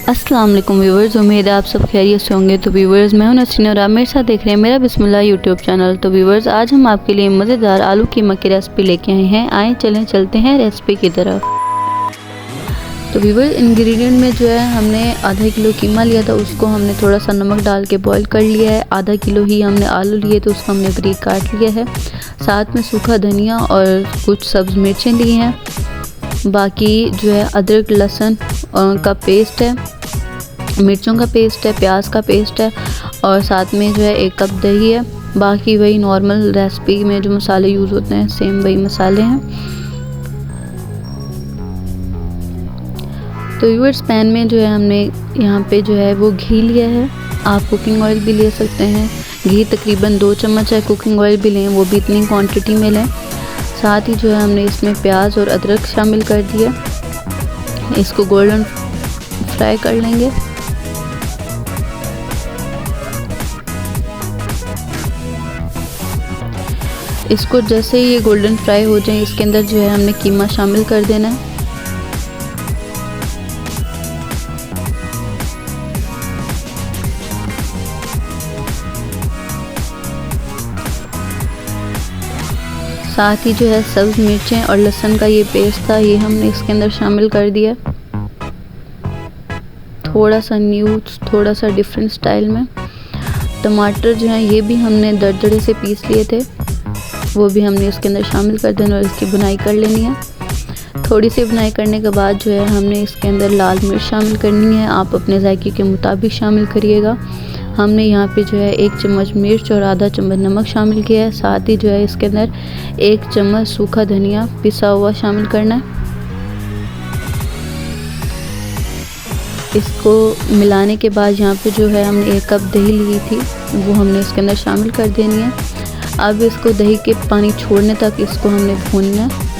अस्सलाम वालेकुम व्यूवर्स, उम्मीद है आप सब खैरियत से होंगे। तो व्यूवर्स, मैं हूं नसरीन और आप मेरे साथ देख रहे हैं मेरा बिस्मिल्लाह यूट्यूब चैनल। तो व्यूवर्स, आज हम आपके लिए मज़ेदार आलू कीमा की रेसिपी लेके आए हैं। आए चलते हैं रेसिपी की तरफ। तो व्यूवर्स, इंग्रेडिएंट में जो है हमने आधा किलो कीमा लिया था, उसको हमने थोड़ा सा नमक डाल के बॉईल कर लिया है। आधा किलो ही हमने आलू लिए तो उसको हमने बारीक काट लिया है। साथ में सूखा धनिया और कुछ सब्ज़ मिर्चें ली हैं। बाकी जो है अदरक लहसुन का पेस्ट है, मिर्चों का पेस्ट है, प्याज का पेस्ट है और साथ में जो है 1 कप दही है। बाकी वही नॉर्मल रेसिपी में जो मसाले यूज़ होते हैं सेम वही मसाले हैं। तो व्यूअर्स, पैन में जो है हमने यहाँ पे जो है वो घी लिया है। आप कुकिंग ऑयल भी ले सकते हैं। घी तकरीबन 2 चम्मच है। कुकिंग ऑयल भी लें, वो भी इतनी क्वांटिटी में लें। साथ ही जो है हमने इसमें प्याज और अदरक शामिल कर दिया। इसको गोल्डन फ्राई कर लेंगे। इसको जैसे ही ये गोल्डन फ्राई हो जाए, इसके अंदर जो है हमने कीमा शामिल कर देना है। साथ ही जो है सब्ज़ मिर्चें और लहसुन का ये पेस्ट था, ये हमने इसके अंदर शामिल कर दिया। थोड़ा सा न्यू, थोड़ा सा डिफरेंट स्टाइल में। टमाटर जो हैं ये भी हमने दरदरे से पीस लिए थे, वो भी हमने इसके अंदर शामिल कर देना और इसकी बुनाई कर लेनी है। थोड़ी सी बुनाई करने के बाद जो है हमने इसके अंदर लाल मिर्च शामिल करनी है। आप अपने जायके के मुताबिक शामिल करिएगा। हमने यहाँ पे जो है 1 चम्मच मिर्च और आधा चम्मच नमक शामिल किया है। साथ ही जो है इसके अंदर 1 चम्मच सूखा धनिया पिसा हुआ शामिल करना है। इसको मिलाने के बाद यहाँ पे जो है हमने 1 कप दही ली थी, वो हमने इसके अंदर शामिल कर देनी है। अब इसको दही के पानी छोड़ने तक इसको हमने भूनना है।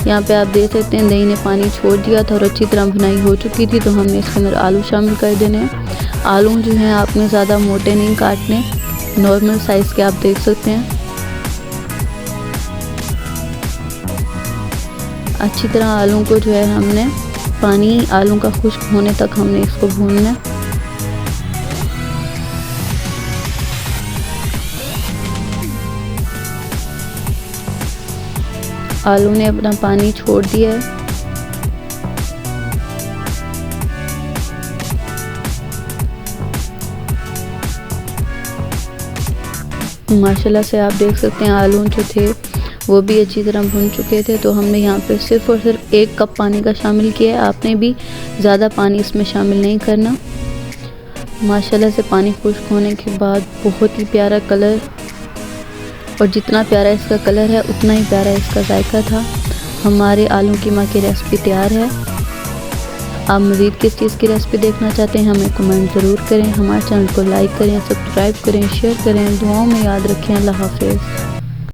यहाँ पे आप देख सकते हैं दही ने पानी छोड़ दिया था और अच्छी तरह भुनाई हो चुकी थी। तो हमने इसके अंदर आलू शामिल कर देने हैं। आलू जो हैं आपने ज़्यादा मोटे नहीं काटने, नॉर्मल साइज़ के आप देख सकते हैं। अच्छी तरह आलू को जो है हमने पानी आलू का खुश्क होने तक हमने इसको भूनना है। आलू ने अपना पानी छोड़ दिया है। माशाल्लाह से आप देख सकते हैं आलू जो थे वो भी अच्छी तरह भुन चुके थे। तो हमने यहाँ पे सिर्फ और सिर्फ 1 कप पानी का शामिल किया है। आपने भी ज़्यादा पानी इसमें शामिल नहीं करना। माशाल्लाह से पानी खुश्क होने के बाद बहुत ही प्यारा कलर, और जितना प्यारा इसका कलर है उतना ही प्यारा इसका जायका था। हमारे आलू कीमा की रेसिपी तैयार है। आप मज़ीद किस चीज़ की रेसिपी देखना चाहते हैं हमें कमेंट ज़रूर करें। हमारे चैनल को लाइक करें, सब्सक्राइब करें, शेयर करें। दुआओं में याद रखें। अल्लाह हाफ़िज़।